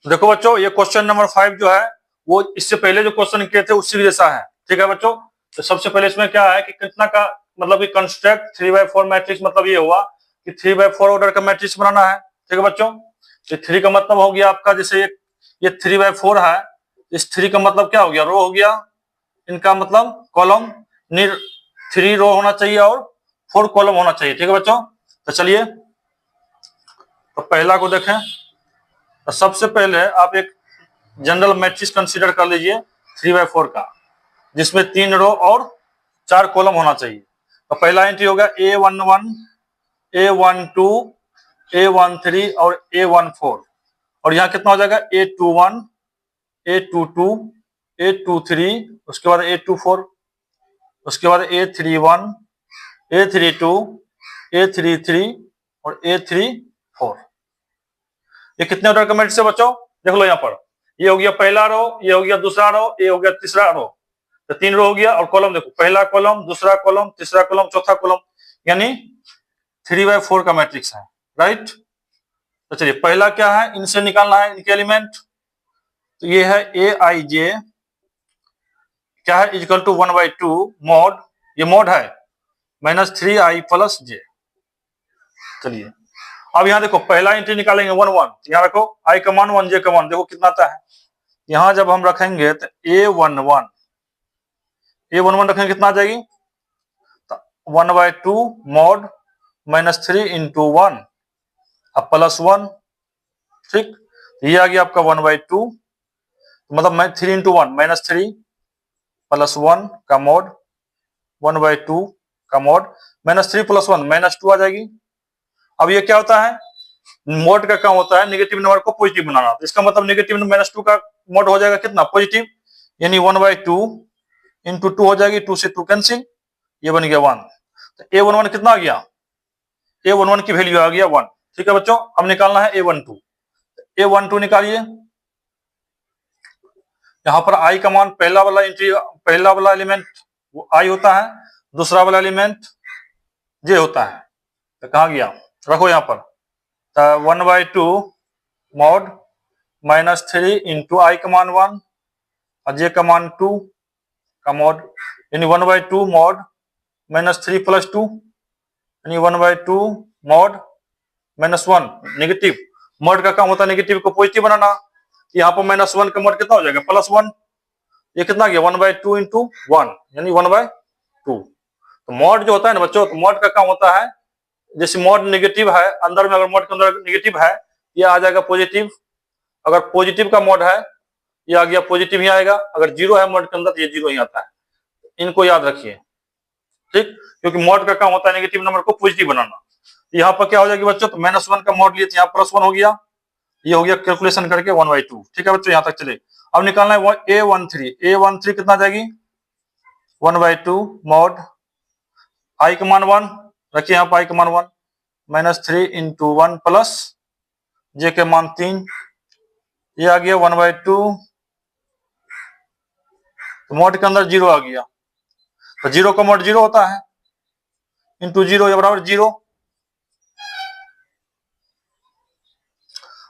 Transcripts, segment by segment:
देखो बच्चों, ये क्वेश्चन नंबर 5 जो है वो इससे पहले जो क्वेश्चन किए थे उससे जैसा है। ठीक है बच्चों, तो सबसे पहले इसमें क्या है कि कितना का मतलब कि कंस्ट्रक्ट 3/4 मैट्रिक्स, मतलब ये हुआ कि 3/4 ऑर्डर का मैट्रिक्स बनाना है। ठीक है बच्चों, तो 3 का मतलब हो गया आपका, जैसे ये 3/4 है, इस 3 का मतलब क्या हो गया, रो हो गया, इनका मतलब कॉलम, 3 रो होना चाहिए और 4 कॉलम होना चाहिए। ठीक है बच्चों, तो चलिए तो पहला को देखें। तो सबसे पहले आप एक जनरल मैट्रिक्स कंसीडर कर लीजिए 3/4 का, जिसमें 3 रो और 4 कॉलम होना चाहिए। तो पहला एंट्री होगा A11, A12, A13 और A14, और यहाँ कितना हो जाएगा A21, A22, A23, उसके बाद A24, उसके बाद A31, A32, A33 और A34। ये कितने ऑर्डर का मैट्रिक्स है बच्चों, देख लो यहाँ पर। ये हो गया पहला रो, ये हो गया दूसरा रो, ये हो गया तीसरा रो। तो 3 रो हो गया, और कॉलम देखो, पहला कॉलम, दूसरा कॉलम, तीसरा कॉलम, चौथा कॉलम, यानी 3/4 का मैट्रिक्स है। राइट, तो चलिए पहला क्या है, इनसे निकालना है इनके एलिमेंट। तो ये है Aij, क्या है, इक्वल टू 1/2 मॉड, ये मॉड है, -3i + j। चलिए अब यहाँ देखो पहला एंट्री निकालेंगे 1 1, यहाँ रखो i का मान 1, j का मान देखो कितना आता है। यहाँ जब हम रखेंगे तो A11 रखेंगे कितना आ जाएगी, 1/2 मॉड -3 × 1 अब +1। ठीक, ये आ गया आपका 1/2, मतलब 3 × 1 -3 +1 का मॉड, 1/2 का मॉड, -3 + 1 -2 आ जाएगी। अब ये क्या होता है, मॉड का काम होता है नेगेटिव नंबर को पॉजिटिव बनाना। तो इसका मतलब नेगेटिव -2 का मॉड हो जाएगा कितना, पॉजिटिव, यानी 1/2 × 2 हो जाएगी, 2 से 2 कैंसिल, ये बन गया 1। तो A11 कितना आ गया, A11 की वैल्यू आ गया 1। ठीक है बच्चों, अब निकालना है A12। A12 निकालिए। यहाँ पर i का मान, पहला वाला एंट्री, पहला वाला एलिमेंट i होता है, दूसरा वाला एलिमेंट j होता है। तो कहा गया, रखो यहाँ पर, 1/2 मॉड -3 × i का मान 1 और j का मान 2 का मॉड, यानी 1/2 मॉड -3 + 2, यानी 1/2 मॉड -1। नेगेटिव मॉड का काम होता है नेगेटिव को पॉजिटिव बनाना। यहाँ पर -1 का मॉड कितना हो जाएगा, +1। ये कितना गया, 1/2 × 1, यानी 1/2। तो मॉड जो होता है ना बच्चों, तो मॉड का काम होता है, जैसे मॉड नेगेटिव है, अंदर में अगर मॉड के अंदर नेगेटिव है, ये आ जाएगा पॉजिटिव। अगर पॉजिटिव का मॉड है, ये आ गया पॉजिटिव ही आएगा। अगर जीरो है मॉड के अंदर, तो ये जीरो ही आता है। इनको याद रखिए, ठीक, क्योंकि मॉड का काम होता है नेगेटिव नंबर को पॉजिटिव बनाना। यहाँ पर क्या हो जाएगी बच्चों, तो -1 का मॉड लिए तो यहाँ +1 हो गया, ये हो गया कैलकुलेशन करके 1/2। ठीक है बच्चों, यहाँ तक चले। अब निकालना है A13 कितना जाएगी, 1/2 मॉड i का मान 1, रखिए यहाँ पर i का मान 1, -3 × 1 प्लस j के मान 3, ये आ गया 1/2। तो मॉड के अंदर 0 आ गया, तो 0 का मॉड 0 होता है, इंटू 0 बराबर 0।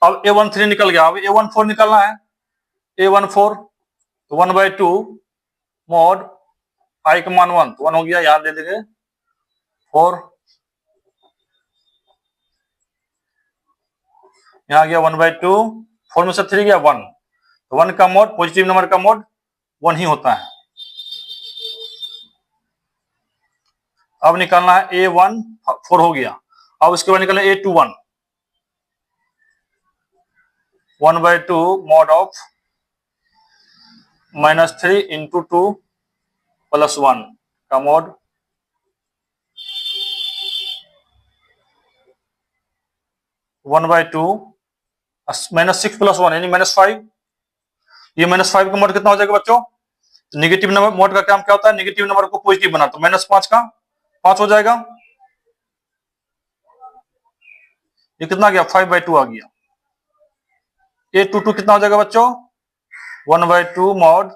अब A13 निकल गया, अब A14 निकलना है। A14 तो 1/2 मॉड i का मान 1, तो 1 हो गया, यहाँ दे देंगे 4, यहाँ गया 1/2, 4 में से 3 गया 1, तो 1 का मॉड, पॉजिटिव नंबर का मॉड 1 ही होता है। अब निकालना है A14 हो गया। अब उसके बाद निकलना A21, 1/2 मॉड ऑफ -3 × 2 + 1 का मॉड, 1/2 -6 + 1 यानी -5। ये -5 का मॉड कितना हो जाएगा बच्चों, नेगेटिव नंबर मॉड का काम क्या होता है, नेगेटिव नंबर को पॉजिटिव बना, तो -5 का 5 हो जाएगा। ये कितना गया, 5/2 आ गया। A22 कितना हो जाएगा बच्चों, 1/2 मॉड,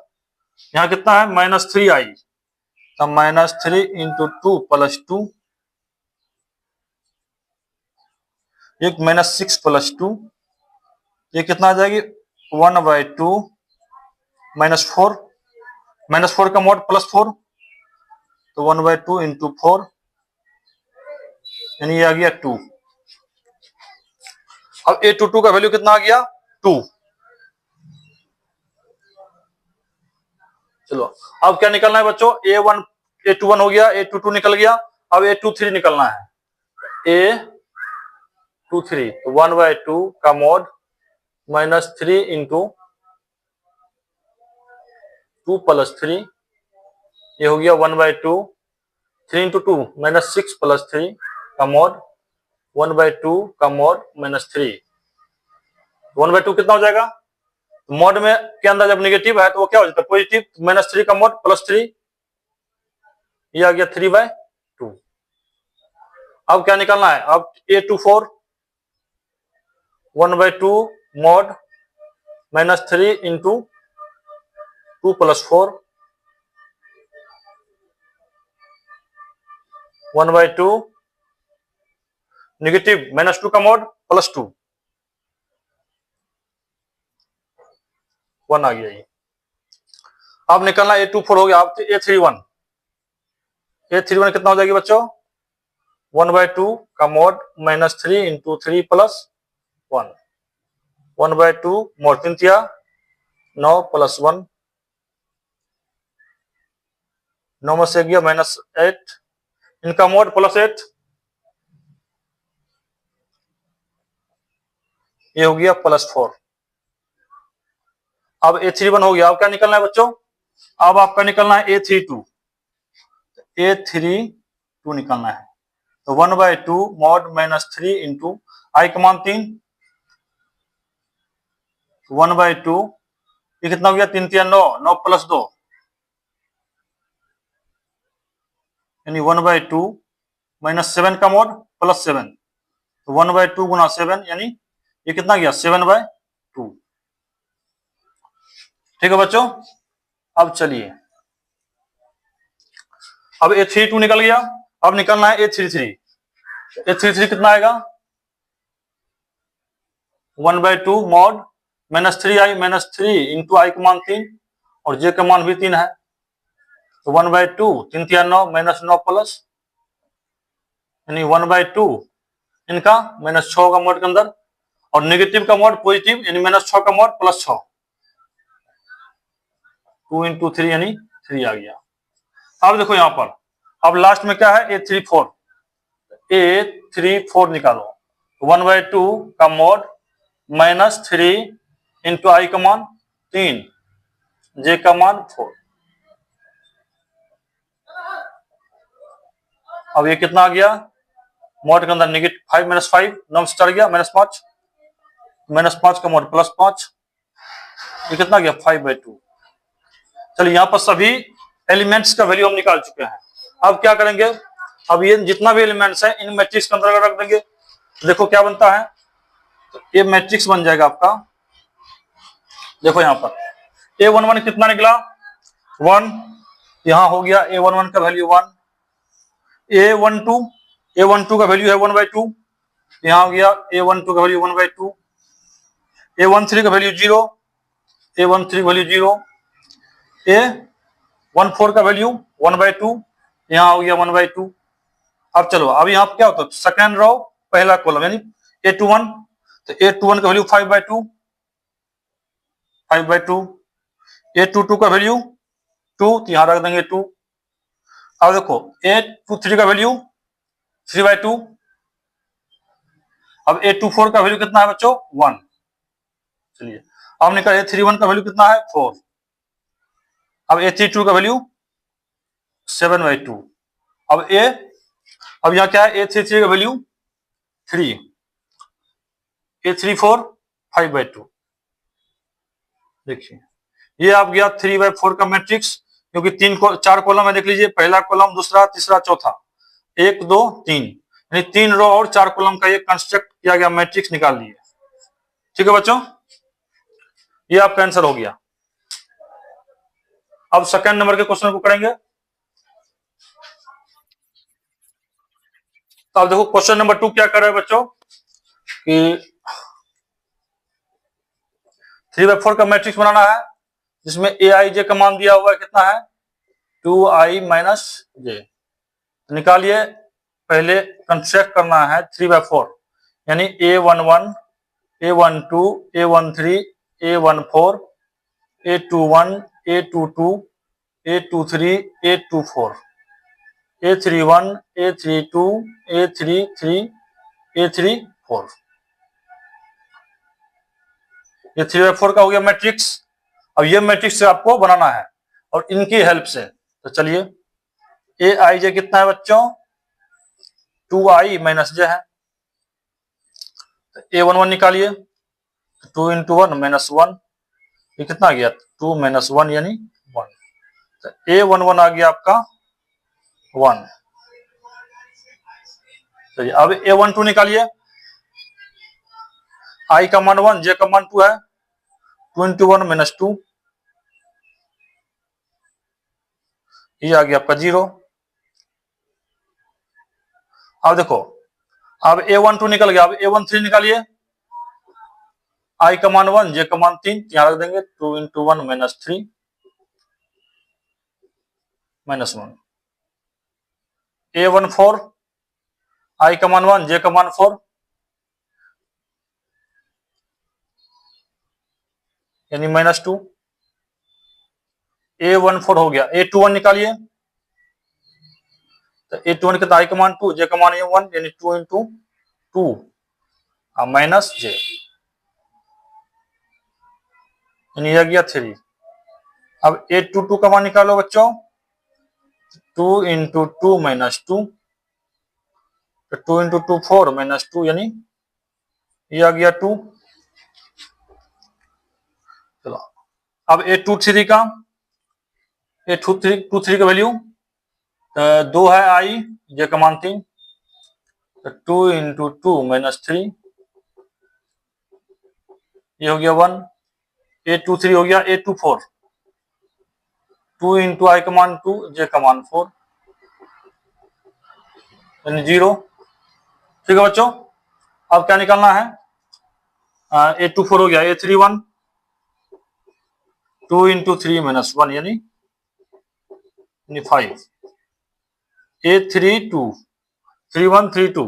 यहाँ कितना है -3i, तो -3 × 2 + 2, एक -6 + 2, ये कितना आ जाएगी 1/2 -4, -4 का मॉड +4, तो 1/2 × 4 यानी ये आ गया 2। अब a22 का वैल्यू कितना आ गया 2। चलो अब क्या निकलना है बच्चों, a21 हो गया, a22 निकल गया, अब a23 निकलना है। a23 तो 1/2 का मॉड -3 × 2 + 3, ये हो गया 1/2, 3 × 2 -6 + 3 का मॉड 1/2 का मॉड -3, 1/2 कितना हो जाएगा, मॉड में के अंदर जब नेगेटिव है तो वो क्या हो जाता है पॉजिटिव, -3 का मॉड +3, ये आ गया 3/2। अब क्या निकलना है, अब a24 1/2 मॉड -3 × 2 + 4, 1/2 नेगेटिव -2 का मॉड +2, 1 आ गया ये। अब निकलना a24 हो गया, अब a31 कितना हो जाएगी बच्चों, 1/2 का मॉड -3 × 3 + 1, 1/2 मॉड 3 तिया 9 + 1, 9 में से गया -8, इनका मॉड +8, ये हो गया +4। अब a31 हो गया, अब क्या निकलना है बच्चों, अब आपका निकलना है a32 निकलना है, तो 1/2 मॉड -3 × i का मान 3, 1/2 ये कितना हो गया 3 तिया 9, 9 + 2 यानी 1/2 -7 का मॉड +7, तो 1/2 × 7 यानी ये कितना गया 7/2। ठीक है बच्चों, अब चलिए, अब a32 निकल गया, अब निकलना है a33 कितना आएगा 1/2 मॉड -3i -3 × i का मान 3 और j का मान भी 3 है, तो 1/2 3 तिया 9 -9 प्लस यानी 1/2 इनका -6 का मॉड के अंदर और नेगेटिव का मॉड पॉजिटिव यानी -6 का मॉड +6, 2 × 3 यानी 3 आ गया। अब देखो यहां पर, अब लास्ट में क्या है a34 निकालो, 1/2 का मॉड -3 × i का मान 3, j का मान 4, अब ये कितना आ गया मॉड के अंदर नेगेटिव 5 -5 9 से चढ़ गया -5, -5 का मॉड +5, ये कितना गया 5/2। चलिए यहाँ पर सभी एलिमेंट्स का वैल्यू हम निकाल चुके हैं। अब क्या करेंगे, अब ये जितना भी एलिमेंट्स है इन मैट्रिक्स के अंदर रख देंगे, देखो क्या बनता है, तो ये मैट्रिक्स बन जाएगा आपका। देखो यहाँ पर a11 कितना निकला 1, यहाँ हो गया a11 का वैल्यू 1, a12 का वैल्यू है 1/2, यहाँ हो गया a12 का वैल्यू 1/2, a13 का वैल्यू 0, a13 का वैल्यू 0, a14 का वैल्यू 1/2, यहाँ हो गया 1/2। अब चलो, अब यहाँ क्या होता है सेकेंड रो पहला कॉलम यानी a21, तो a21 का वैल्यू 5/2, a22 का वैल्यू 2, तो यहाँ रख देंगे 2। अब देखो a23 का वैल्यू 3/2, अब a24 का वैल्यू कितना है बच्चों 1। चलिए अब निकल a31 का वैल्यू कितना है 4, अब a32 का वैल्यू 7/2, अब यहाँ क्या है a33 का वैल्यू 3, a34 5/2। देखिए ये आप गया 3/4 का मैट्रिक्स, क्योंकि 4 कॉलम है, देख लीजिए पहला कॉलम दूसरा तीसरा चौथा 1 2 3 यानी 3 रो और 4 कॉलम का ये कंस्ट्रक्ट किया गया मैट्रिक्स निकाल लिए। ठीक है बच्चों, ये आपका आंसर हो गया। अब सेकंड नंबर के क्वेश्चन को करेंगे। तो अब देखो क्वेश्चन नंबर 2 क्या कर रहा है बच्चों कि 3/4 का मैट्रिक्स बनाना है जिसमें ए आई जे का मान दिया हुआ है कितना है 2i माइनस जे। निकालिए, पहले कंस्ट्रक्ट करना है 3/4 यानी A11 A12 A13 A14 A21 A22 A23 A24 A31 A32 A33 A34। ये 3/4 का हो गया मैट्रिक्स। अब ये मैट्रिक्स से आपको बनाना है और इनकी हेल्प से, तो चलिए ए आई जे कितना है बच्चों 2i माइनस जे है, तो A11 निकालिए 2 इंटू 1 माइनस 1, ये कितना आ गया 2 माइनस 1 यानी 1, तो A11 आ गया आपका 1। चलिए अब A12 निकालिए, i का मान 1 जे का मान 2 है, 2 इंटू 1 माइनस 2, ये आ गया आपका 0। अब देखो अब A12 निकल गया, अब A13 निकालिए, i का मान 1 जे का मान 3, यहां रख देंगे 2 into 1 minus 3 minus 1। A14 i का मान 1 जे का मान 4 यानी माइनस 2। A14 हो गया। A21 निकालिए, तो A21 का i का मान 2 जे का मान 1 यानी 2 इंटू 2 माइनस जे यानी आ गया 3। अब A22 का मान निकालो बच्चों, 2 इंटू 2 माइनस 2, तो 2 इंटू 2 4 माइनस 2 यानी ये आ गया 2। चलो अब A23 का A23 का वैल्यू 2 है i जे का मान 3, तो 2 इंटू 2 माइनस 3 ये हो गया 1। A23 हो गया A24 2 इंटू i का मान 2 जे का मान 4 यानी 0। ठीक है बच्चों, अब क्या निकालना है, A24 हो गया A31 2 इंटू 3 माइनस 1 यानी 5। A32 3132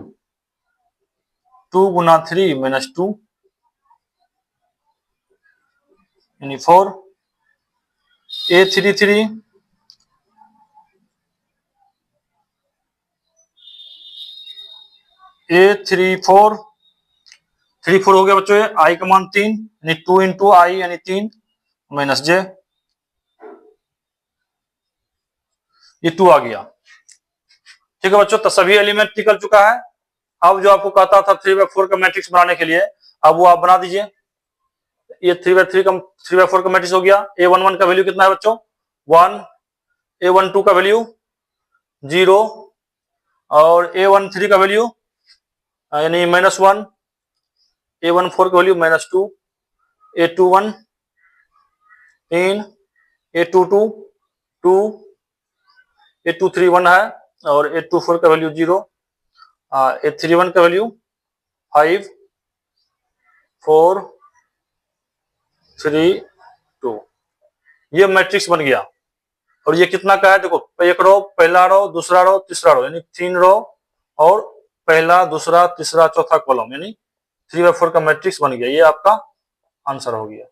2 गुना 3 माइनस 2 यानी 4। A33 A34 34 हो गया बच्चों, i का मान 3 यानी 2 इंटू i यानी 3 माइनस जे, ये 2 आ गया। ठीक है बच्चों, तो सभी एलिमेंट निकल चुका है। अब जो आपको कहता था 3/4 का मैट्रिक्स बनाने के लिए, अब वो आप बना दीजिए। ये 3/4 का मैट्रिक्स हो गया। A11 का वैल्यू कितना है बच्चों 1, A12 का वैल्यू 0 और A13 का वैल्यू यानी -1, A14 का वैल्यू -2, A21 3, A22 2, A23 1 है और A24 का वैल्यू 0, A31 का वैल्यू 5 4 3 2। ये मैट्रिक्स बन गया। और ये कितना का है देखो, एक रो, पहला रो, दूसरा रो, तीसरा रो यानी 3 रो और पहला दूसरा तीसरा चौथा कॉलम यानी 3/4 का मैट्रिक्स बन गया। ये आपका आंसर हो गया।